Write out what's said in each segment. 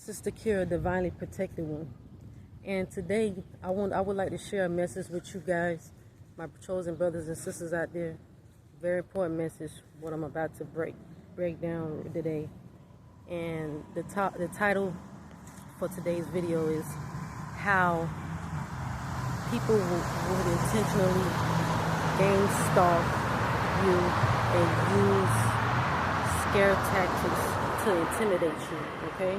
Sister Kira, divinely protected one. And today, I would like to share a message with you guys, my chosen brothers and sisters out there. Very important message, what I'm about to break down today. And the title for today's video is how people would intentionally gangstalk you and use scare tactics to intimidate you, okay?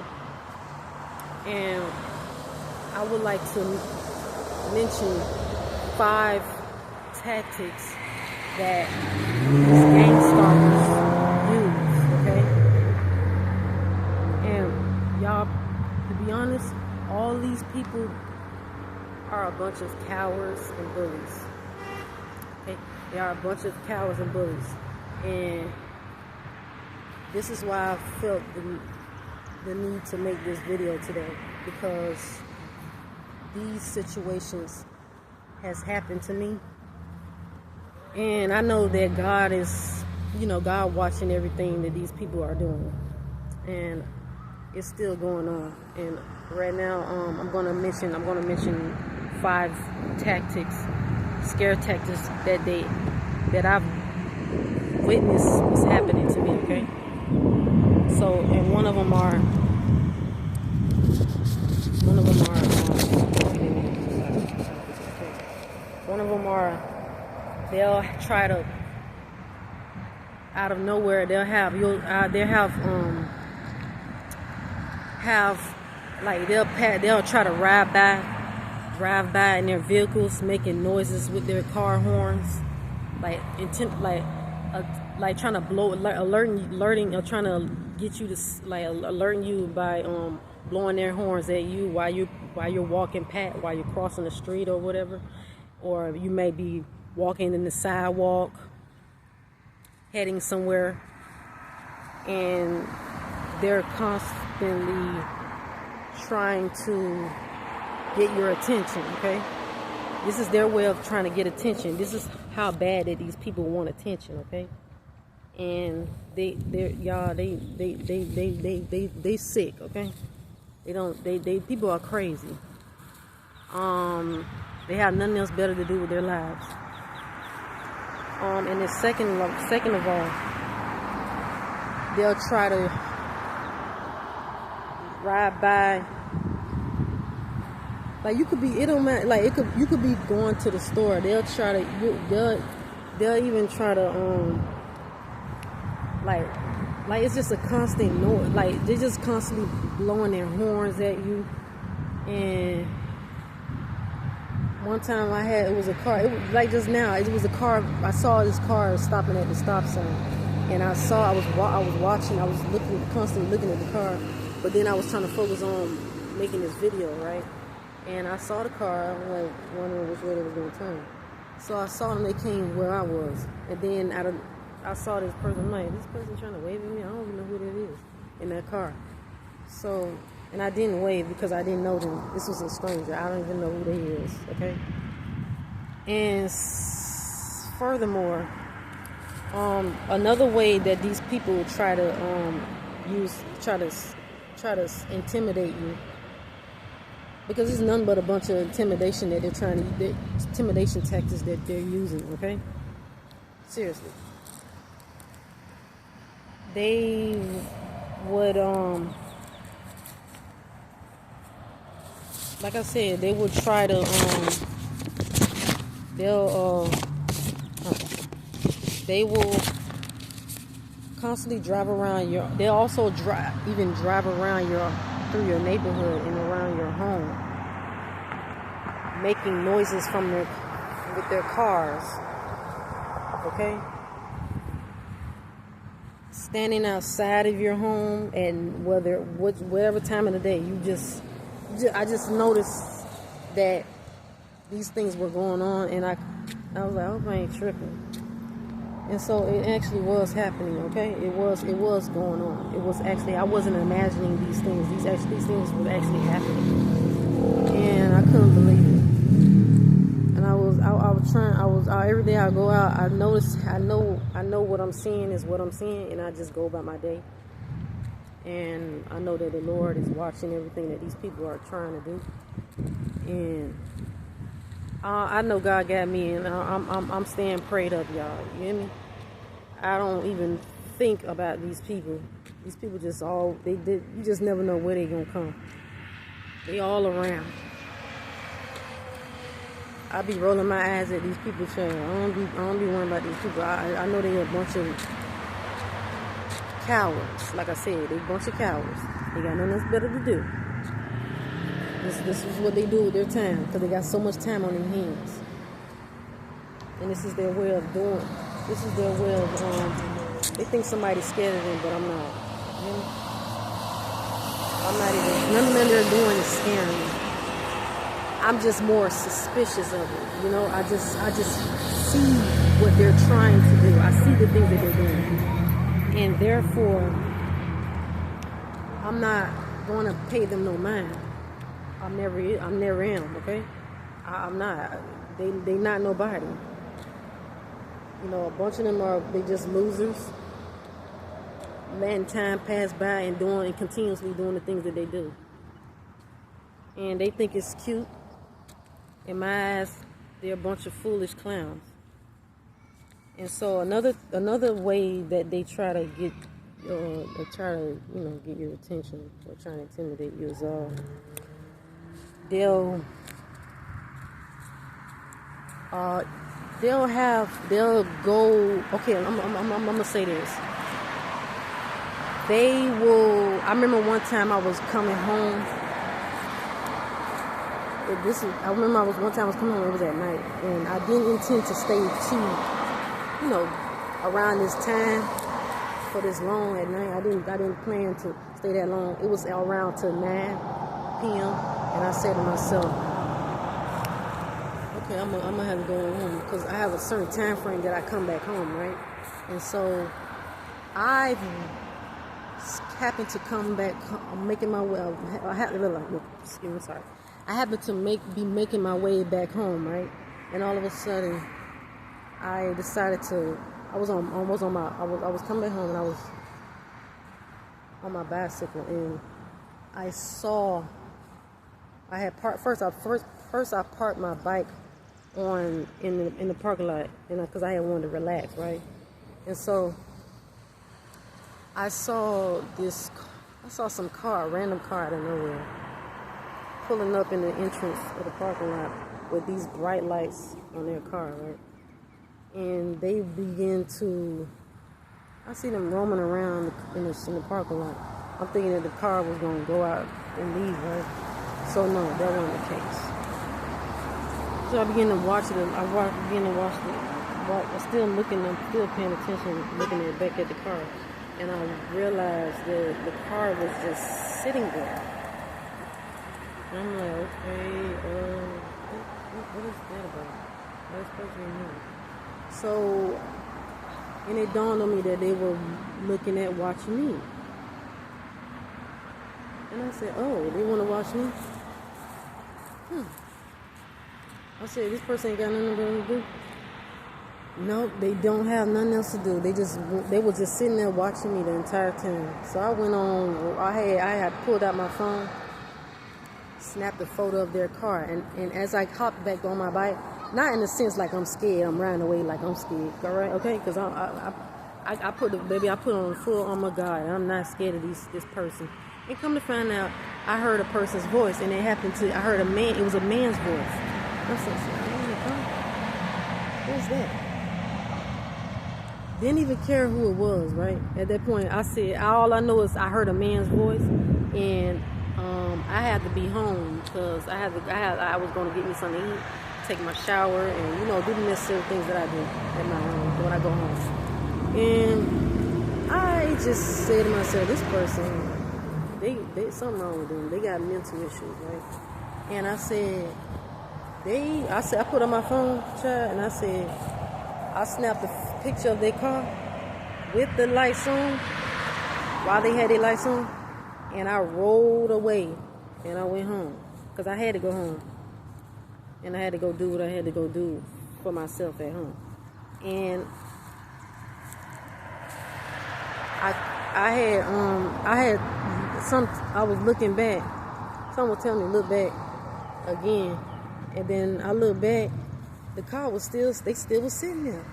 And I would like to mention 5 tactics that these gangstalkers use, okay? And y'all, to be honest, all these people are a bunch of cowards and bullies. Okay? They are a bunch of cowards and bullies. And this is why I felt the need to make this video today, because these situations has happened to me. And I know that God is, God watching everything that these people are doing. And it's still going on. And right now, I'm gonna mention 5 tactics, scare tactics that I've witnessed what's happening to me, okay? So, and one of them are they'll try to, out of nowhere, they'll try to drive by in their vehicles, making noises with their car horns, like trying to blow, alerting, or trying to get you to, alerting you by blowing their horns at you while you're walking past, while you're crossing the street or whatever, or you may be walking in the sidewalk, heading somewhere, and they're constantly trying to get your attention, okay? This is their way of trying to get attention. This is how bad that these people want attention, okay? And they sick, okay? People are crazy. They have nothing else better to do with their lives. And the second of all, they'll try to ride by. Like, you could be, it don't matter. Like, you could be going to the store. They'll even try to like it's just a constant noise. Like, they're just constantly blowing their horns at you. And one time it was a car. It was like just now. It was a car. I saw this car stopping at the stop sign, and I was watching. I was constantly looking at the car, but then I was trying to focus on making this video, right? And I saw the car. I was like wondering which way they was going to turn. So I saw them. They came where I was, and then I saw this person. I'm like, this person trying to wave at me. I don't even know who that is in that car. So. And I didn't wave because I didn't know them. This was a stranger. I don't even know who they is, okay? And furthermore, another way that these people try to intimidate you, because it's nothing but a bunch of intimidation that intimidation tactics that they're using, okay? Seriously. They would like I said, they would try to, they will constantly drive around they'll also drive around through your neighborhood and around your home, making noises with their cars, okay? Standing outside of your home, and whatever time of the day, I just noticed that these things were going on, and I was like, I ain't tripping. And so it actually was happening, okay? It was going on. It was actually, I wasn't imagining these things. These things were actually happening. And I couldn't believe it. And every day I go out, I know what I'm seeing is what I'm seeing, and I just go about my day. And I know that the Lord is watching everything that these people are trying to do. And I know God got me, and I'm staying prayed up, y'all. You hear me? I don't even think about these people. These people just you just never know where they gonna come. They all around. I be rolling my eyes at these people, child. I don't be worrying about these people. I know they a bunch of cowards. Like I said, they a bunch of cowards. They got nothing else better to do. This is what they do with their time, because they got so much time on their hands. And this is their way of doing. This is their way of. They think somebody's scared of them, but I'm not. You know? I'm not even. Nothing they're doing is scaring me. I'm just more suspicious of it. You know, I just see what they're trying to do. I see the things that they're doing. And therefore, I'm not going to pay them no mind. I never am, okay? I'm not. They not nobody. You know, a bunch of them they just losers. Letting time pass by and continuously doing the things that they do. And they think it's cute. In my eyes, they're a bunch of foolish clowns. And so another way that they try to get get your attention or trying to intimidate you is they'll go. Okay, I'm gonna say this. They will. I remember one time I was coming home. I remember one time I was coming home. It was at night, and I didn't intend to stay around this time for this long at night. I didn't plan to stay that long. It was around to 9 p.m. and I said to myself, okay, I'm gonna have to go home because I have a certain time frame that I come back home, right? And so I happened to come back. I'm making my way. I happened to be making my way back home, right? And all of a sudden, I decided to. I was coming back home, and I was on my bicycle, and I saw. I had parked first. I parked my bike in the parking lot, because I had wanted to relax, right? And so I saw some car, a random car out of nowhere, pulling up in the entrance of the parking lot with these bright lights on their car, right? And they begin to. I see them roaming around in the parking lot. I'm thinking that the car was going to go out and leave, right? So no, that wasn't the case. So I began to watch it. I'm still paying attention, looking back at the car, and I realized that the car was just sitting there. And I'm like, okay, what is that about? That's supposed to be new. So, and it dawned on me that they were looking at watching me. And I said, oh, they want to watch me? I said, this person ain't got nothing better to do. No, they don't have nothing else to do. They were just sitting there watching me the entire time. So I went on, I had pulled out my phone, snapped a photo of their car, and as I hopped back on my bike, not in the sense like I'm scared, I'm riding away like I'm scared, all right, okay? Because I put on full armor God, and I'm not scared of this person. And come to find out, I heard a person's voice, and I heard a man, it was a man's voice. I said, what's that? Didn't even care who it was, right? At that point, I said, all I know is I heard a man's voice, and I had to be home because I was going to get me something to eat, take my shower, and do the necessary things that I do at my home when I go home. And I just said to myself, this person, they something wrong with them. They got mental issues, right? And I put on my phone, child, and I snapped a picture of their car with the lights on, while they had their lights on, and I rolled away, and I went home, because I had to go home, and I had to go do what I had to go do for myself at home. And I was looking back. Someone was telling me to look back again, and then I looked back. The car was still was sitting there.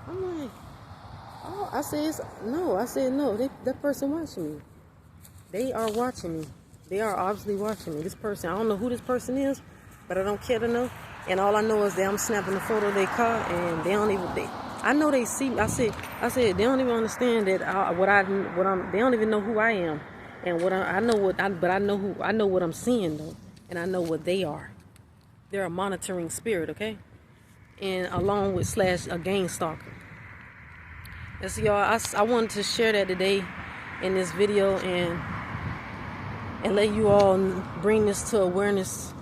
I'm like, oh, I said no. That person watching me. They are watching me. They are obviously watching me. This person, I don't know who this person is, but I don't care to know. And all I know is that I'm snapping a photo of their car, and they don't even. I know they see me. I said they don't even understand that they don't even know who I am, and but I know what I'm seeing though, and I know what they are. They're a monitoring spirit, okay, and along with / a gang stalker. And so y'all, I wanted to share that today in this video and let you all bring this to awareness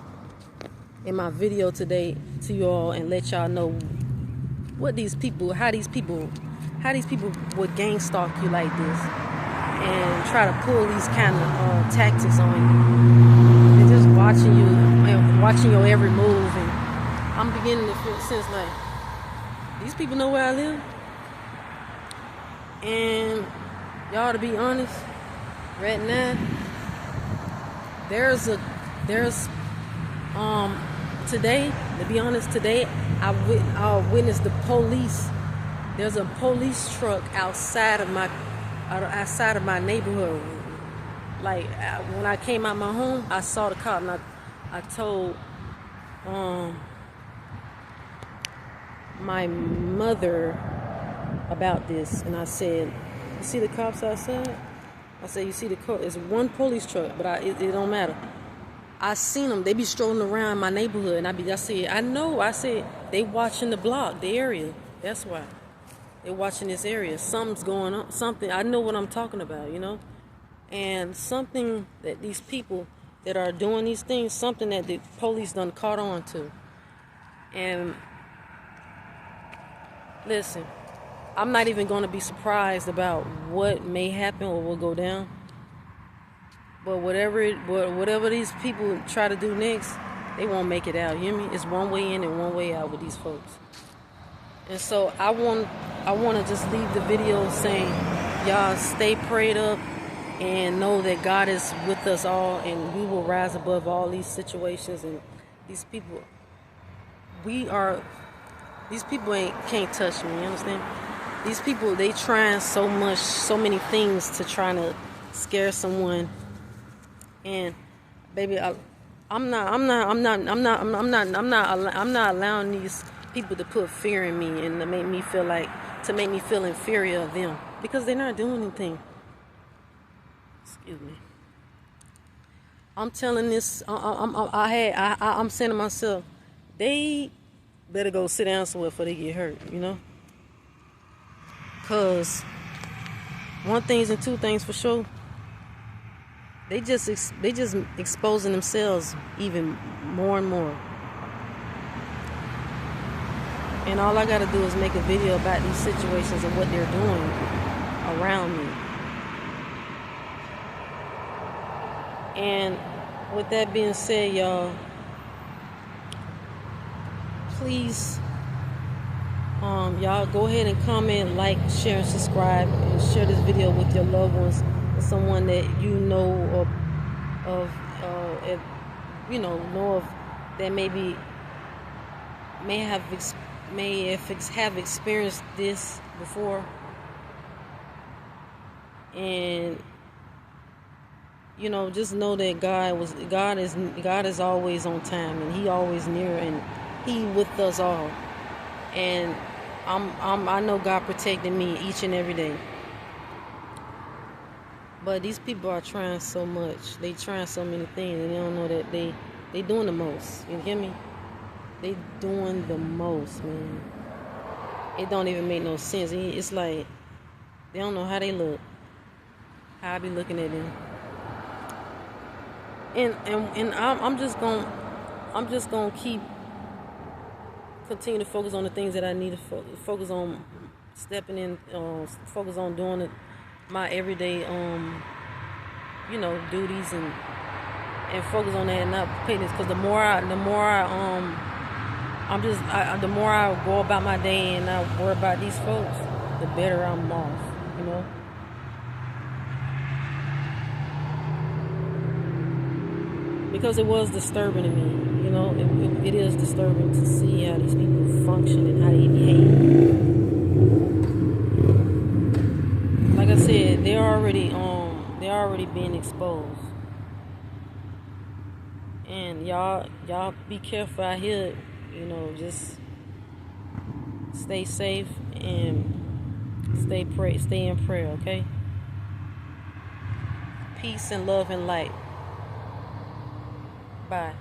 in my video today to you all, and let y'all know what how these people would gang stalk you like this and try to pull these kind of tactics on you, and just watching your every move. And I'm beginning to feel sense like these people know where I live, and y'all, to be honest, right now today, to be honest, today I witnessed the police. There's a police truck outside of my neighborhood. Like when I came out my home, I saw the cop, and I told my mother about this, and I said, "You see the cops outside?" I said, "You see the car? It's one police truck, but it don't matter. I seen them. They be strolling around my neighborhood, and I said, they watching the block, the area. That's why they watching this area. Something's going on. Something. I know what I'm talking about, and something that these people that are doing these things, something that the police done caught on to. And listen, I'm not even going to be surprised about what may happen or will go down. But whatever these people try to do next, they won't make it out. You hear me? It's one way in and one way out with these folks. And so I want to just leave the video saying, y'all stay prayed up and know that God is with us all, and we will rise above all these situations. And these people, can't touch me. You understand? These people, they trying so many things to try to scare someone. And baby, I'm not allowing these people to put fear in me and to make me feel inferior of them, because they're not doing anything. Excuse me. I'm telling this. I'm saying to myself, they better go sit down somewhere before they get hurt. Cause one thing and two things for sure. They just exposing themselves even more and more. And all I gotta do is make a video about these situations and what they're doing around me. And with that being said, y'all, please, y'all go ahead and comment, like, share, and subscribe, and share this video with your loved ones, with someone that you know of that may have experienced this before. And just know that God is always on time, and He always near, and He with us all. And I know God protecting me each and every day. But these people are trying so much. They trying so many things, and they don't know that they doing the most. You hear me? They doing the most, man. It don't even make no sense. It's like they don't know how they look. How I be looking at them. And I'm just gonna continue to focus on the things that I need to focus on, stepping in, focus on doing it, my everyday duties, and focus on that, and not pay this. Because the more I go about my day and I worry about these folks, the better I'm off. because it was disturbing to me. You know, it is disturbing to see how these people function and how they behave. Like I said, they're already being exposed. And y'all be careful out here. You know, just stay safe and stay in prayer, okay? Peace and love and light. Bye.